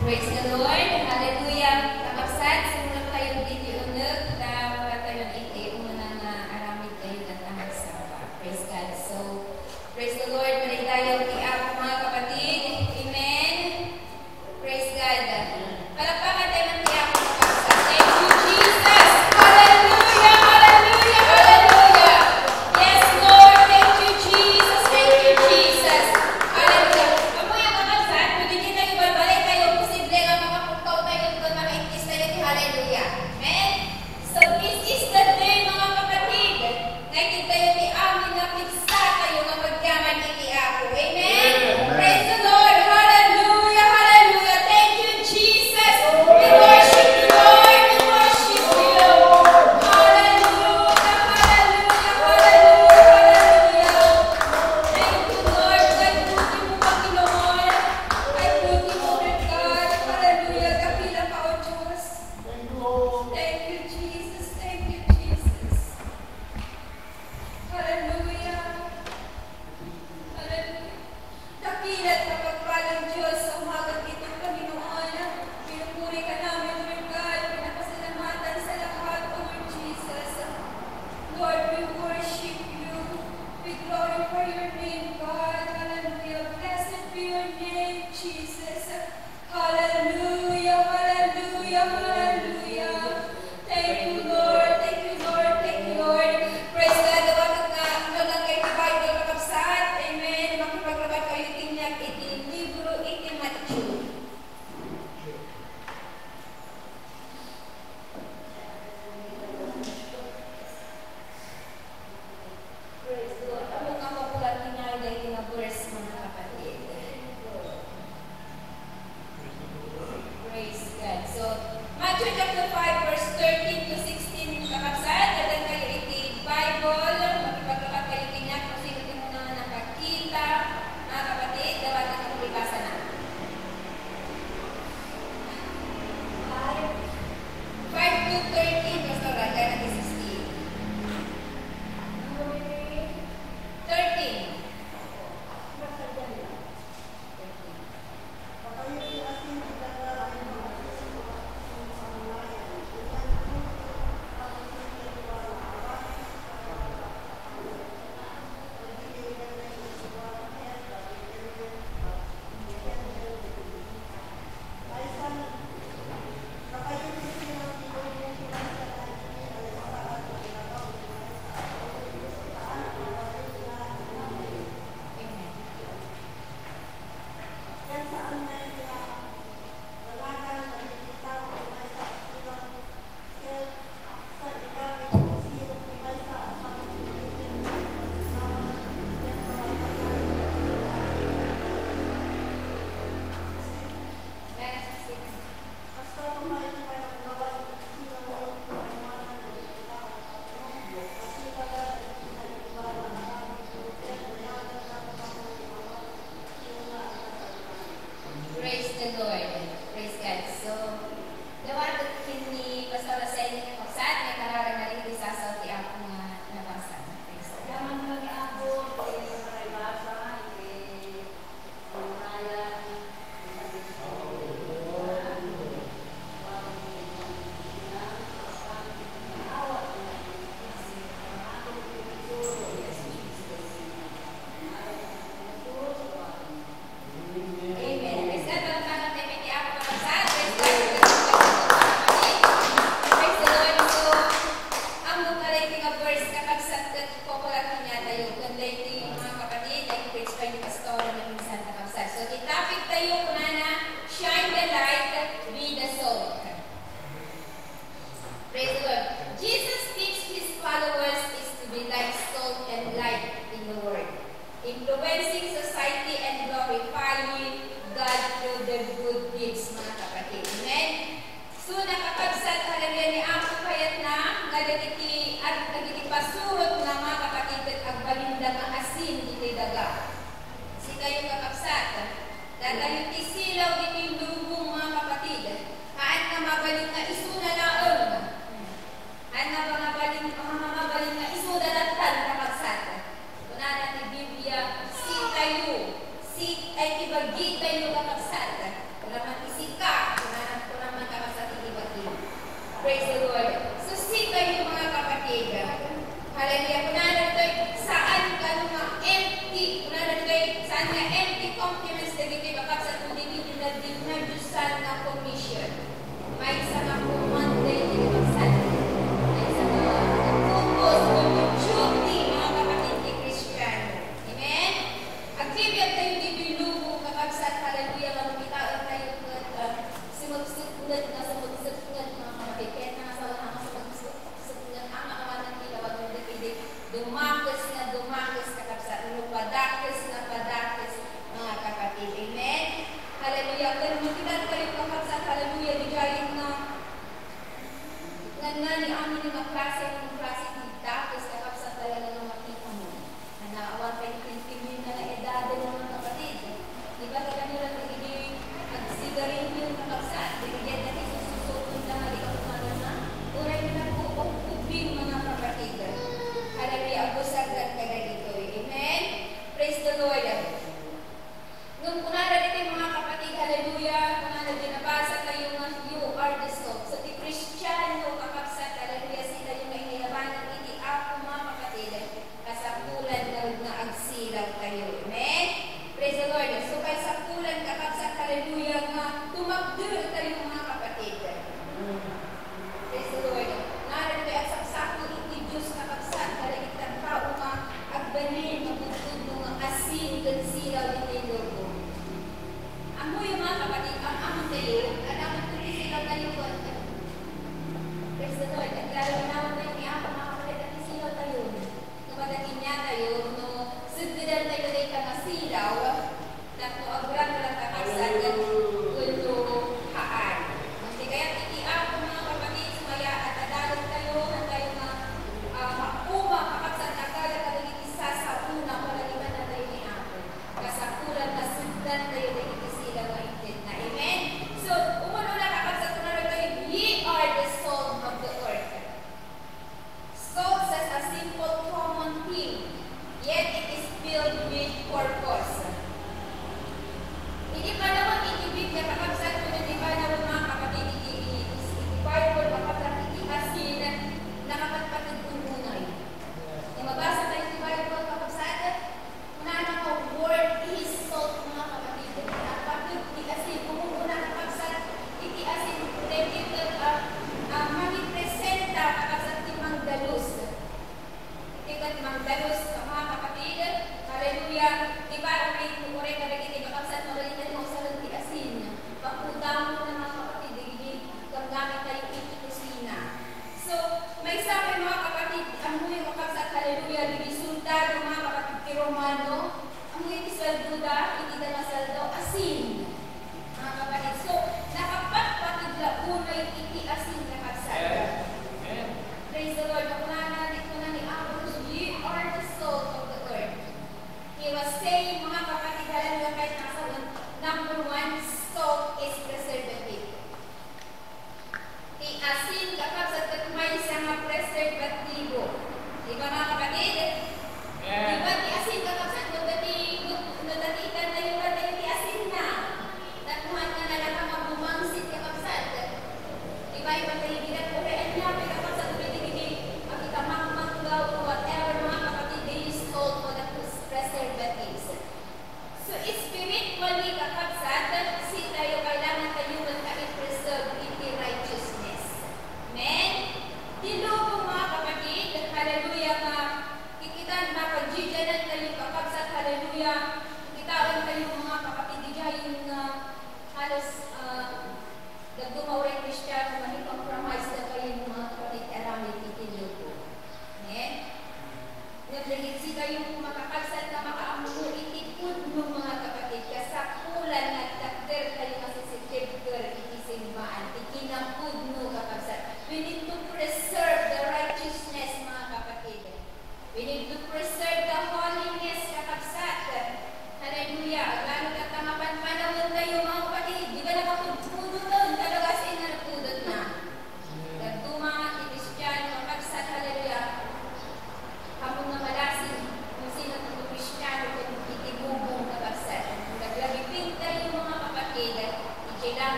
Praise the Lord. Hallelujah. Kapagsan, simulan kayong video unag na magkatayon iti unang aramid kayo ng tamagsama. Praise God. So, praise the Lord. Mali tayo tiyak mga kapatid. Amen. Praise God. Palakpakan tayo ng tiyak mga kapagsan. Thank you, Jesus. Hallelujah. Hallelujah. Hallelujah. Yes, Lord. Thank you, Jesus. Thank you, Jesus. Hallelujah. Mga kapagsan, pwede din tayo babalik tayo. Posible nga makapuntaw tayo doon, makaintis tayo. Hallelujah. Amen. So, this is the day mga kapatid. Ngayon tayo ni amin na pigsa tayo nga magyaman iti ako. Amen. Praise the Lord. Hallelujah. Hallelujah. Thank you,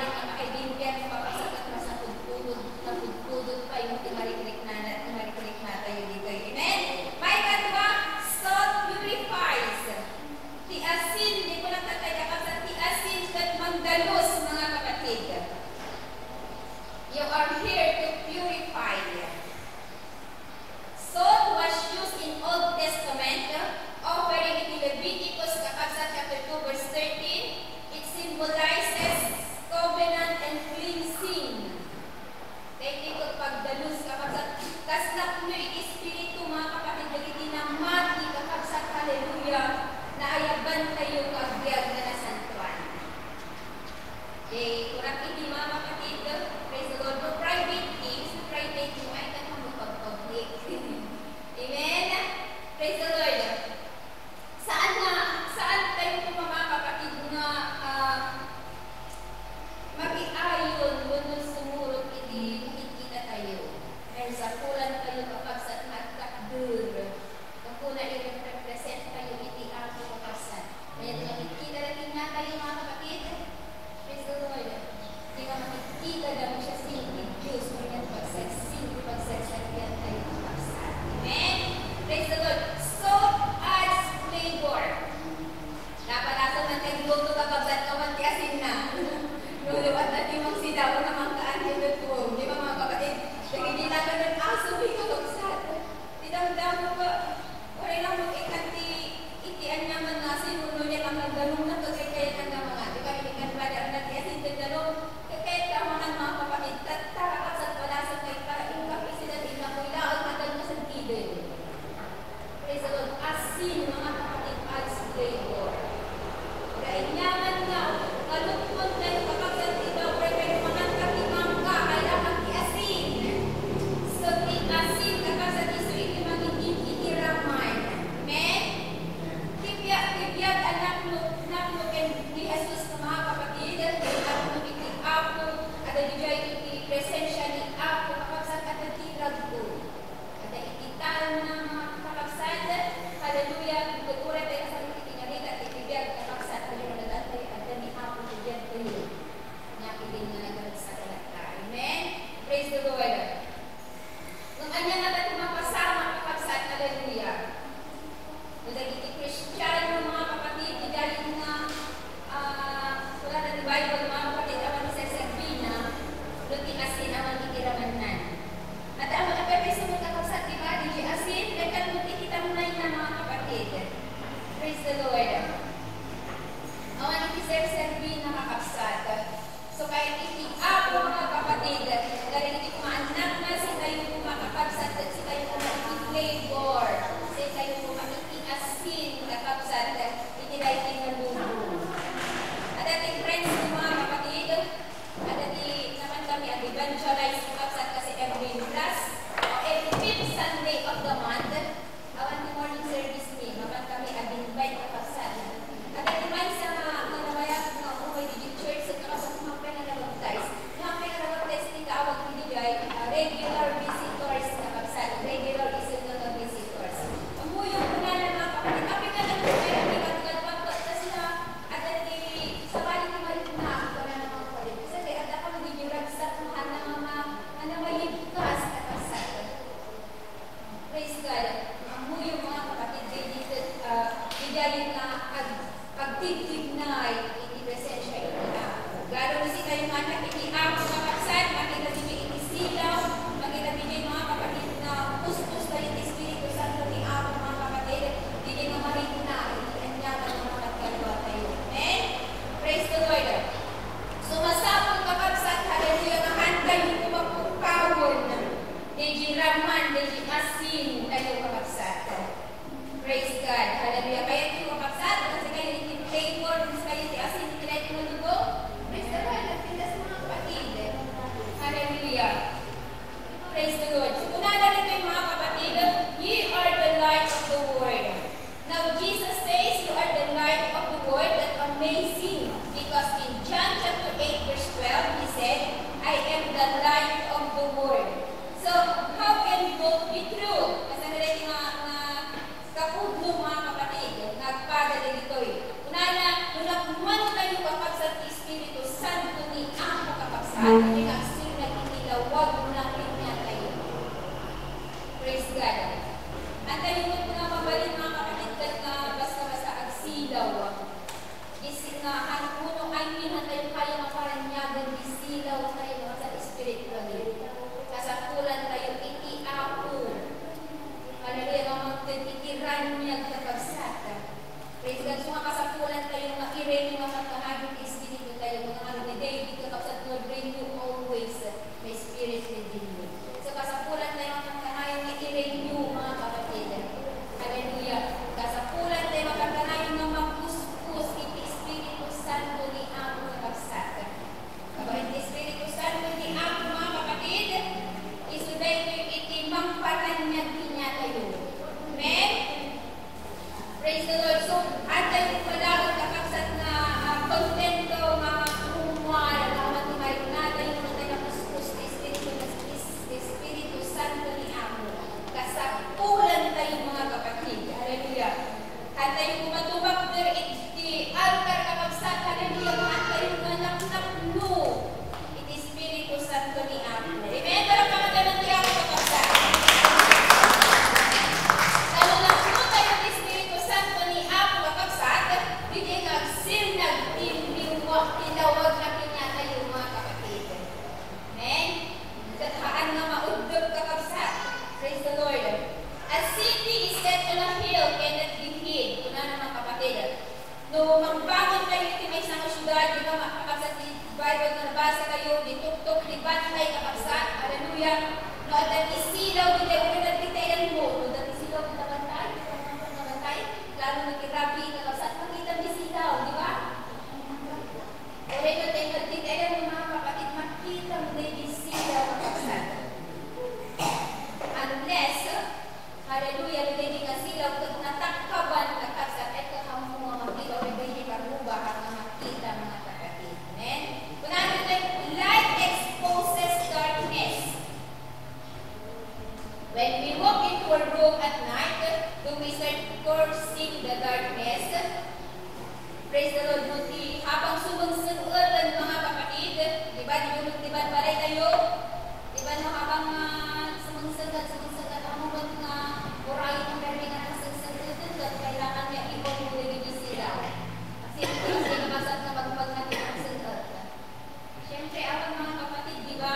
di makaibigan papasakat mas napudpudod pa yung timariklik na tayo dito. Amen? May katwa, salt purifies. Tiasin, hindi ko lang tatay kapag tiasin at magdalos mga kapatid. You are here to purify. Salt was used in Old Testament, offering in Leviticus chapter 2 verse 13. It symbolizes covenant and cleansing. Kaya dito pagdalus kapag kaslap nyo espiritu mga kapatid, dagiti na mati kapag sa hallelujah na ayaban tayo kagbiyag na nasantuan. Okay, kurang hindi mga kapatid, praise the Lord, no private things, private mo ay pag-public. Amen? Praise the Lord. Saan tayo po mga kapatid na mag-iayon kung sumurot hindi makikita tayo. Dahil sa kulan tayo kapag sa nagkakdur. Kapag na i-represent tayo iti ako kapasan. Kaya nakikita natin nga tayo mga kapatid. Praise the Lord. Hindi ka makikita na mo siya singing Diyos mo yan pagsagsagian tayo kapasan. Amen? Praise the Lord. So, adds flavor. Dapat ato man tayo luto kapag kawan tiasin na. Luluwat natin mong sidaw na mga kaantin na tuwong. Di ba mga kapatid? Hindi na ka ng aso, may katuksat. Tidang-dang mo ba? Wala lang mo ikanti, itian naman na sinuno niya ang nagdanong na kagaya ng mga. Di ba? Inikan ba na natiasin ng danong? Kaya tamahan mga kapatid. Tarakat sa palasang kay taing kapisi na tinakoy laon magal na sa tibig. Praise the Lord. Asin mga kapatid, adds flavor. Kaya nyaman na, kalupon tayo kapag sa tibaw, pero mga katimang ka, kailangan tiasin. So, tiasin kapag sa tiso, itiraman. Amen? Tibiyag anak mo, ni Jesus na mga kapatid, anak mo iti Apo, at adibiyay iti presensya ni Apo, kapag sa katatirag ko. At ititan na mga kapagsan, hallelujah, pagkuray tayo sa iti tingalit at itibiyag kapag sa hallelujah, at ni Apo, tibiyag kayo. Nyapilin na nagalit sa kalata. Amen? Praise the Lord. Kung anya nga natin mapasama kapag sa hallelujah. Kung nagiti Kristiyano mga kapatid, dahil na wala na di Bible mga kapatid, awan sa Sabina, luti asin, awan itiraman. At awan na pwede sa mga kapsat, di ba? Di asin, lekan luti kita munay na mga kapatid. Praise the Lord. Awan iti Sabina mga kapsat. So kahit iti ako mga kapatid, galing iti kumaan na kakabsat, hindi nagsil nagkikila, huwag mo lang pinya tayo. Praise God. At tayo mo na mabalin mga kapatid na basta-basta agsilaw. Isingahan mo no ay pinatay kayo makaranyagan, isilaw tayo sa spiritually. Kasapulan tayo, iti-ako. Hallelujah, mamagtid, itiran niya kakabsat. Praise God. So mga kasapulan tayo, makirin yung mga kahagin, espiritu tayo, mga ano ni David, kakabsat, Lord, bring you always may spirit within you. So kasapulan tayo, mga kahagin, ikirin you, mga kapatid. Hallelujah. Kasapulan tayo, mga kahagin, na magpuspus, iti-espiritu santo ni Amo kakabsat. Kapag iti-espiritu santo ni Amo, mga kapatid, isuday ko iti mampatanyag niya tayo. Amen? Praise the Lord. So, atay kung malawag kakabsat na kontento, mga kumwal, mga tumayo natin, yung mga napuspus na Espiritu Santo ni Amo. Kasapulan tayo mga kapatid. Hallelujah. Atay kung matubak der iti altar kakabsat. Hallelujah. Atay kung nanaknakno iti Espiritu Santo ni Amo. Amen? Pero pangatanan niya ako kakabsat. Tinawag na pinyata yung mga kapatid. Amen? Kathaan na maudog kakabsat. Praise the Lord. A city is set on a hill cannot be hid. Kuna na mga kapatid. No, magbangon kayo iti may isang syudad, di ba makakabsat di Bible na nabasa kayo, di tuktok, di batay kakabsat. Hallelujah. No, at ang isilaw, di tayo pinagpitayan mo. No, at isilaw, di tabantay. Lalo nagkirabi kakabsat, makita ang isilaw, di ba? Oray tayo nagtitayan ng mga kapatid, makita mo na yung sila kakabsat. Unless, hallelujah, hindi nga sila, kung natakkaban kakabsat, ay kakamu mga makita, o hindi karuba, hanggang makita mga kapatid. Amen? Kung ano tayo, light exposes darkness. When we walk into a room at night, do we start cursing the darkness? Praise the Lord, buti habang sumungsungutan mga kapatid, di ba, di ba, balay tayo? Di ba, no, habang sumungsungat, ang mga orayon ng permingan ng sumungsungutan, kailangan niya ibon mo din sila. Kasi nabasat na magbag natin ang sunod. Siyempre, abang mga kapatid, di ba,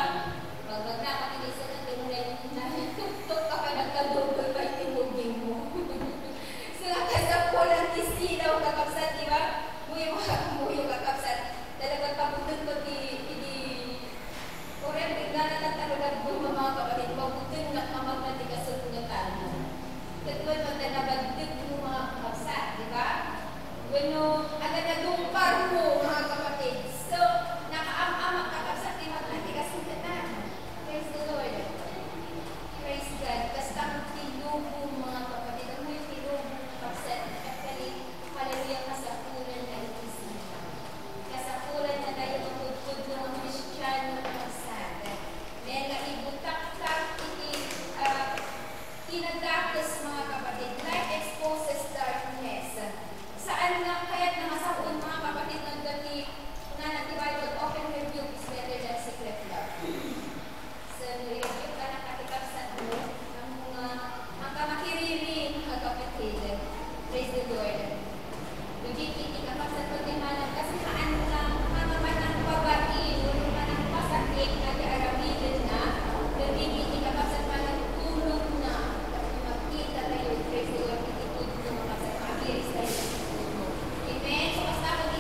magbag na kapatid sa natin mula yung tuktok ka pa nagkalubol pa itinugin mo. So, nakasapulan isilaw kakabsat, di ba? Muyo kakabsat. Talagang pabutun ko di Korean, bigla na talagang mga kapatid, pabutun na kamag na di kasunugatan. Katuan mo na nabagdig mo mga kakabsat, di ba? Bueno, agad na dumpar mo mga kapatid. So, nakaam-amak kakabsat, di magna di kasunugatan. Praise the Lord. Praise God. Kastang tinubo mga kapatid. Ano yung tinubo kakabsat? Actually, hallelujah, kasapulan na itisip. Kasapulan na tayo magpudpud ng mga Kristiyano kakabsat. Dahil naibutak-tak tinagakos mga kapatid. Light exposes darkness. Saan nga kaya't namasapon mga kapatid ng dati na nag-Bible, open review is better than secret love. So, review ka na kakabsat mo ang kamakiriri mga kapatid. Praise the Lord. Hindi kakabsat mo timanan kasi haan lang mga ng babae, mga ng pasakit na diaramidan na, hindi kakabsat pa ng tulog na. Magkita tayo, praise the Lord, ititulog ng mga kapsat, makiris tayo sa tulog. Amen? So, basta kung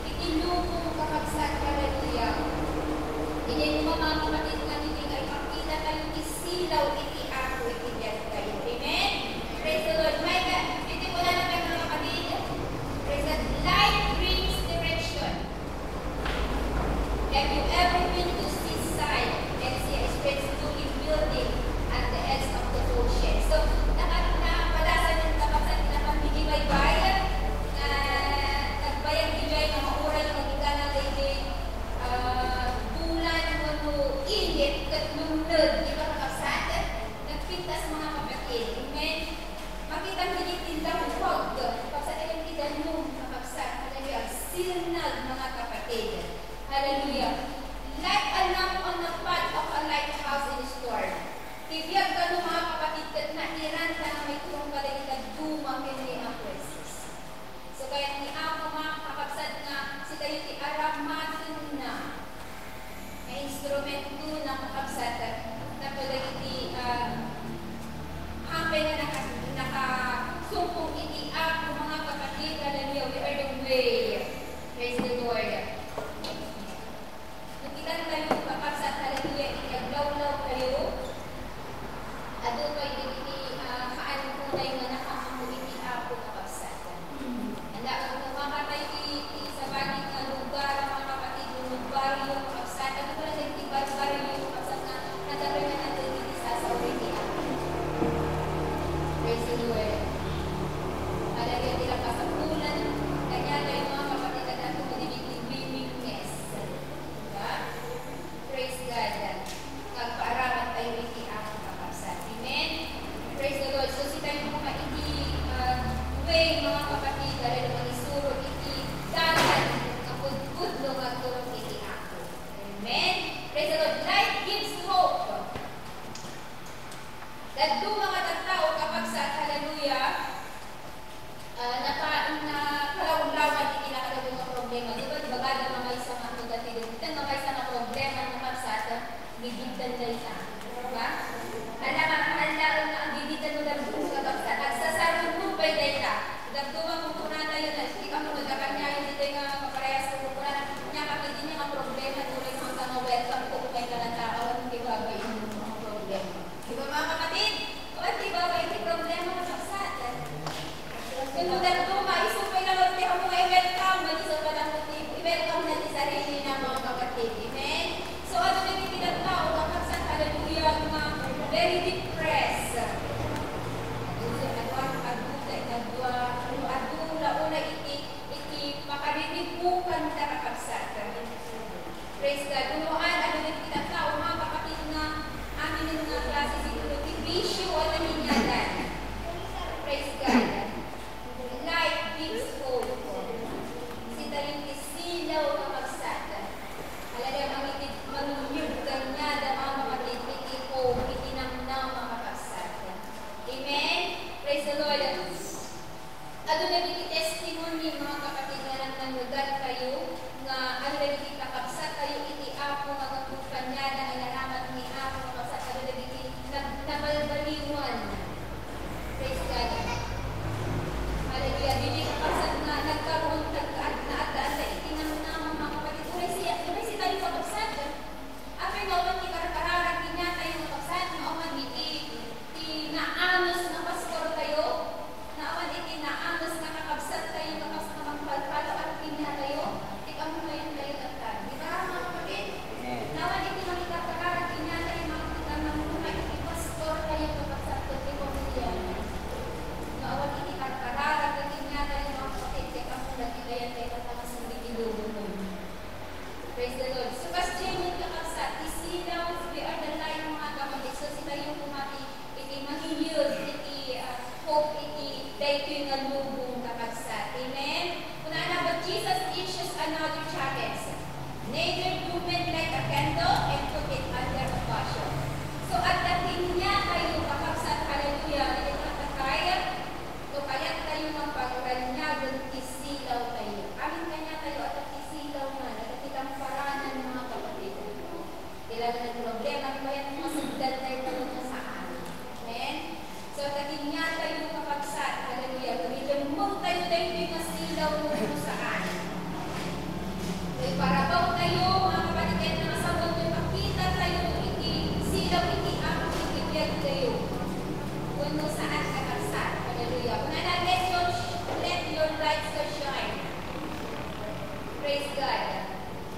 itinulog kakabsat, hallelujah. Hindi mo mga kapatid na hindi kayo makita tayo isilaw, iti-ako, iti-get tayo. Amen? Praise the Lord. My God, hindi ko na naman mga kapatid. Praise God. Light brings direction. Have you ever been to seaside and see a strange looking building at the edge of the ocean? So, nakapadasan yung kapatid na pambigibay-bayan na nagbayag-bigay na maural ng magigana kayo bulan ng init at lumlod. Di ba kakabsat? instrumento na kakabsat napulay iti hapay na nakasumpong iti ako mga kapatid. Hallelujah, we are the way. Praise the Lord. Nakitan tayo kakabsat, hallelujah, iti aglaw-law kayo. Ado kayo iti kaan po tayo na nakakampo iti ako kakabsat. Anda, kung mamatay iti sa bagay na lugar, mga kapatid, yung baryo kakabsat, ano ko na sa iti baryo kakabsat na nagkaroon na natin iti sasaw iti ako. Praise the Lord. Hallelujah, di lang kasapulan, kanya tayo mga kapatid na natin willingness. Diba? Praise God. Kagpaaraman tayo iti ako kakabsat. Amen? Praise the Lord. So, si tayo mga iti way, mga kapatid, dahil mag-isuro iti dagat, kapudpudlo, magturong iti ako. Amen? Praise the Lord. Light gives hope. Dadto mga tattao kapag sa hallelujah, nakalawlawan iti nakalawin ng problema. Diba, bagada mamay sa mga tugat ito. Ditan mamay sa mga problema ng kapsat, bibigtan na isa. Diba? Alam na ang bibigtan mo lang kung sa kapsat. Nagsasarong mo pa yung ka. Dagduman mo po na tayo na, hindi ka mo nagkakanyayon dito yung kaparehas ko po na niya kapit din yung problema tuloy sa mga welcome ko kay ka ng tao at hindi ba ba yung mga problema. Diba mga kapatid? O at diba ba yung problema mo sa kapsat? Kung dagduma, isupay lang at diha mo i-welcome, mag-isa pa lang at i-welcome natin sa sarili ng mga kapatid. Amen? So ano na yung tinatao, mga kapsat, hallelujah, mga very depressed. Una iti makarinipukan na kakabsat. Praise God. Unuan, ano na tinatao, mga kapatid na amin ng mga klase siguro, ibisyo o naminyagan. Praise God. Life gives hope. Sita yung isilaw na magsat. Alaga, mangyug kanya na mga kapatid, iti hope, iti namnam mga kapsat. Amen? Praise the Lord. Ano na iti testimony mga kapatid nga lang nanugat kayo nga ano na iti kakabsat kayo iti ako nga kanya na inalamat ni ako kakabsat ano na iti nabalbaliwan. Praise God. Hallelujah. Dili kakabsat nga nagkaroon nagkaan na iti namnam mga kapatid. Tunay si tayo kakabsat. Apay naman ni karkararag niya tayo kakabsat. Maaman iti naanos na pastor tayo. Naaman iti naanos na kakabsat tayo kakabsat na magpalpalo at pinya tayo. Ikaw mo na yun tayo tatag. Di ba mga kapatid? Naaman iti makikakararag pinya tayo mga iti pastor tayo kakabsat ko. Ikaw mo yan. Naaman iti karkararag pinya tayo mga kapatid. Ikaw mo na tigayan tayo tatang sa bitilubo mo. Praise the Lord. So, kas Jamie kakabsat, isilaw, we are the light mga kapatid. So, sila yung pumati, iti mahiyod, iti hope, iti dahil yung nalubong kakabsat. Amen? Kung but Jesus teaches another challenge. Neither movement like a candle and put it under a bushel. So, at dating niya kayo kakabsat, hallelujah, kaya tayo magpagranyagon, isilaw tayo. Amin kanya tayo at isilaw man, at kitang paranan ng mga kapatid. Kailangan ng problema, kaya mga sugdan tayo na saan. Amen? So, tating niya tayo kapabsat, hallelujah, gamitin mo tayo yung masilaw mo saan. So, parabaw tayo, mga kapatid, na masabot yung makita tayo, silaw, ikipiyag tayo. Kung saan kakabsat, hallelujah. Kung let your light so shine. Praise God.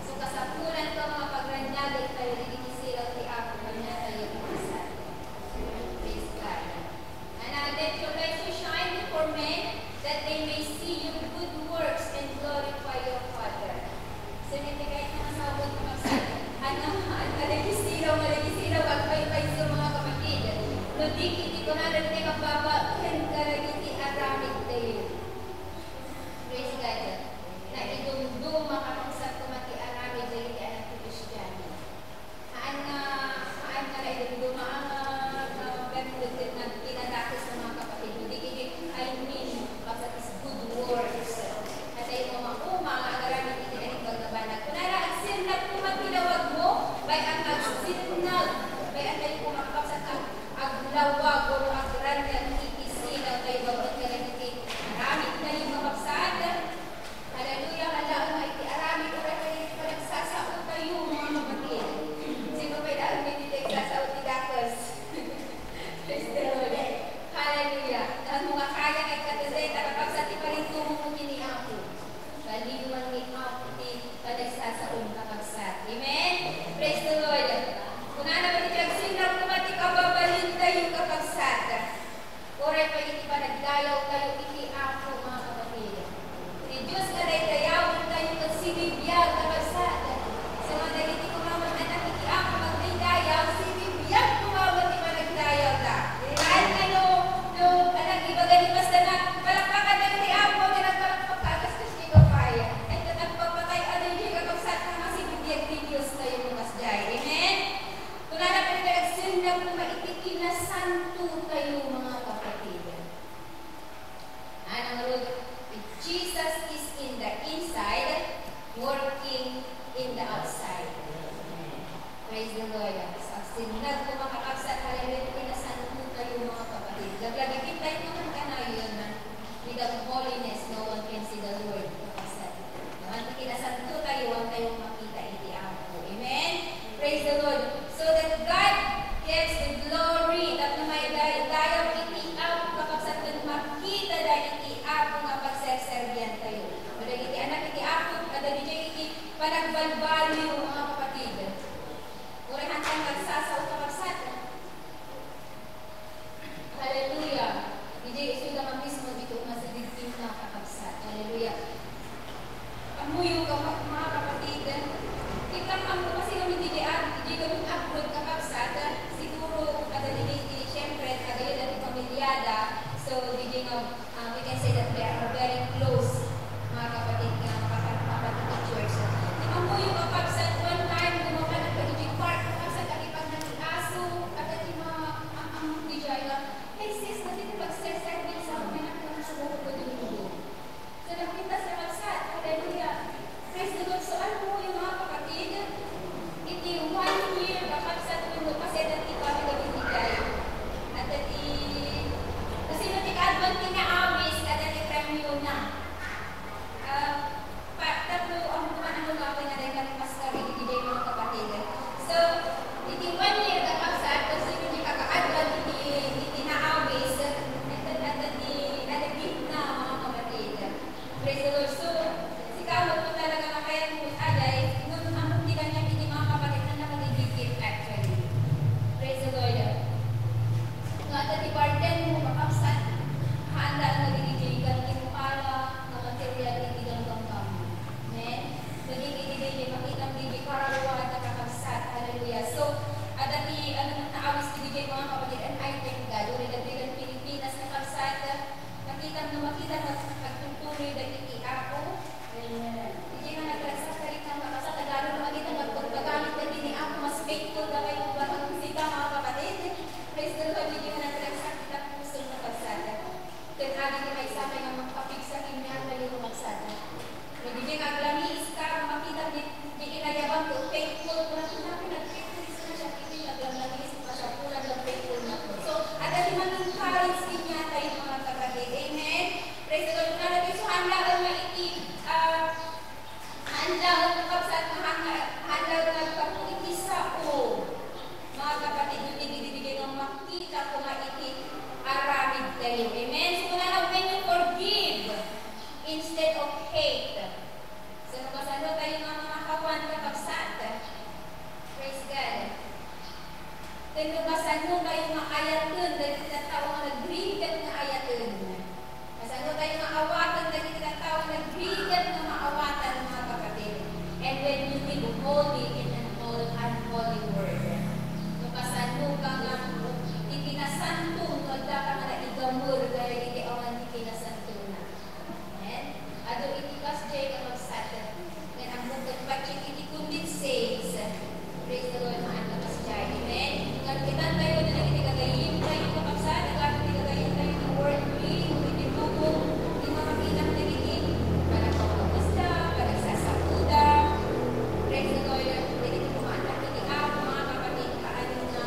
So, kasapulan ko mga pagranyagan tayo, ikisilaw ti ako, kanya tayo kakabsat. Praise God. Let your light so shine before men, that they may see your good works and glorify your Father. So, kahit na nasabot ko magsabi, malagisilaw, agpay-pay sa mga kapatid. Ludik, hindi ko na rin tayo magbaba, karagiti aramid tayo. Praise God. Na idumdum, makapagsat ko mati aramid tayo di anak ko Kristiyano. Haan nga na idumdum, na pinadakos sa mga kapatid. I mean, kapag is good works. At ay mga agaramid iti aning pagkabanag. Kung nara, ang sinlap ko magpilawag mo, by ang Praise the Lord. Sa sinunod ko mga kakabsat, hallelujah, pinasan po kayo mga kapatid. Laglagigit tayo naman ka na yun na without holiness, no one can see the Lord. Kakabsat. Naman pinasan po tayo, huwag tayong makita iti ako. Amen? Praise the Lord. So that God gets the glory. That na may dayaw iti ako kakabsat kung makita dahil iti ako nga pagserserbian tayo. Kada iti anak iti ako, kada iti panagbalbalyo mga kapatid. Urahan kang nagsasaw kakabsat. Hallelujah. Hindi ito naman mismo dito masaligtin na kakabsat. Hallelujah. Pamuyo ka mga kapatid. Kita ang kasi kami hindi kami upload kakabsat. Siguro kadalili siyempre kagayon natin pamilyada. So we can say that we are very close mga kapatid nga makapatid ng church. Pamuyo kakabsat one time gumawa ng pagiging part kakabsat kakipag ng aso at at yung mga ang DJ na hey sis, natin pag-set din sa mga nakita sa buhok ko dito. So nakita sa kakabsat. Hallelujah. Praise the Lord. So ano po yung mga kapatid? Iti 1 year kakabsat mo kasi dati kami gabinigay. At dati kasi natik-advent kina-awis at dati premium na. Tatlo ang mga gawin na rin kami pastor ibigay mga kapatid. So, iti 1 year kakabsat kasi yung kaka-advent iti na-awis at dati na mga kapatid. Praise the Lord. So, sikawag mo talaga makayang mo aday, nung amuntikan niya iti mga kapatid na nakaligigit actually. Praise the Lord. Nga dati barden mo kakabsat, handa ang nagigigiligan iti para na material iti ng ganggang. Amen? Nagigigiligan, makitang bibig karawa at kakabsat. Hallelujah. So, at dati, naawis ibigay mga kapatid, and I thank God. Uri dati Pilipinas kakabsat, makitang pagtutuloy dahil iti ako. Hindi nga naglasak ka rin ng kakabsat, nagano na makita magpagpagamit na din ako, mas faithful na kayo kung bakang bisita mga kapatid. Praise the Lord, hindi nga naglasak kita puso ng kakabsat. Kaya agi ni may sabay nga magpapig sa kinyang kayo kakabsat. Hindi nga aglamis ka, makita di inayabang ko, faithful ko na sinabi, nag-faithful na siya, hindi naglamis pa siya, pulang nag-faithful na ko. So, at dati mag-encourage din niya tayo mga kapatid. Amen? Praise the Lord. Kung natin so, handa ang maiti, handa ang kakabsat, handa ang nagpapuliti sa o. Mga kapatid, yung ibigay ng makita ko maiti, aramid tayo. Amen? So, kung na when you forgive instead of hate. So, nakasano tayo mga kawan kakabsat. Praise God. Kung nakasano tayo mga ayatun, dahil tinatawag na nag-greeted na ayatun. Kasano tayo mga awatan, dahil tinatawag na nag-greeted na maawatan mga kapatid. And when you live holy in an unholy word. Nakasano ka nga, itinasantong, wala ka nga na igamur, dahil iti awan itinasantong na. Amen? Ado itikas jay kakabsat. Ngayon ang bukod pachik iti kundit says. Praise the Lord, mga kakas jay. Amen? Nagkitan tayo na nagkitigagayin tayo kakabsat. Nagkitigagayin tayo ng word reading. Iti tubo. Di makakita na iti. Panagpapagpasta. Panagsasakuda. Praise the Lord. Iti kumaanak iti ako mga kapatid. Kaano na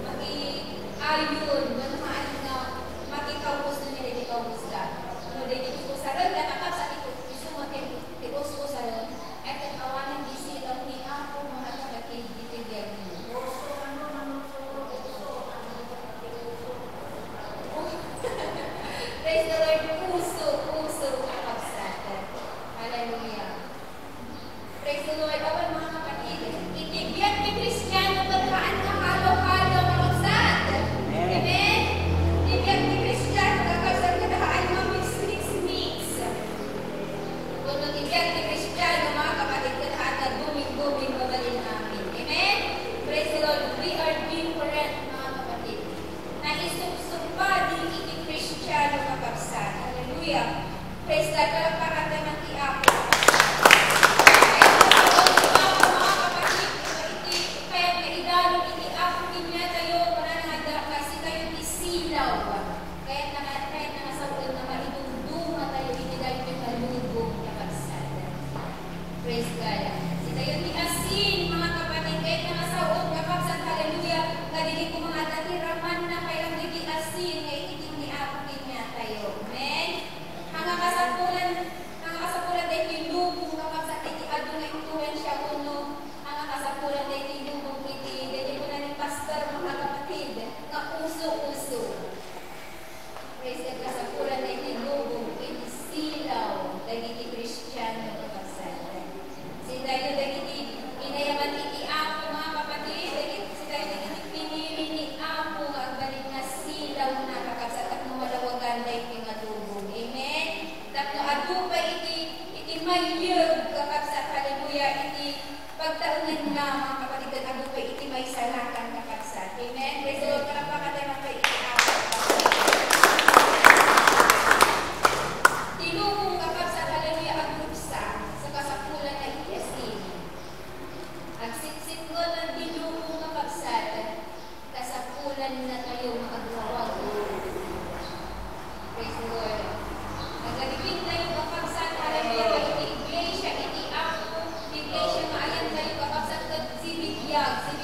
maki-ayun. Kaano na makikawus na nila iti kawus ka. Ano din iti ko sa rin. Kakabsat ito. Gusto mo iti ko sa rin. At ang awanan di silang ni ako mga kapatid iti diyan. Praise the Lord. Puso kakabsat. Hallelujah. Praise the Lord. Awan mga kapatid. Itibiyat ni Kristiyano pagkaan ng halo-halo kakabsat. Amen. biyag, sige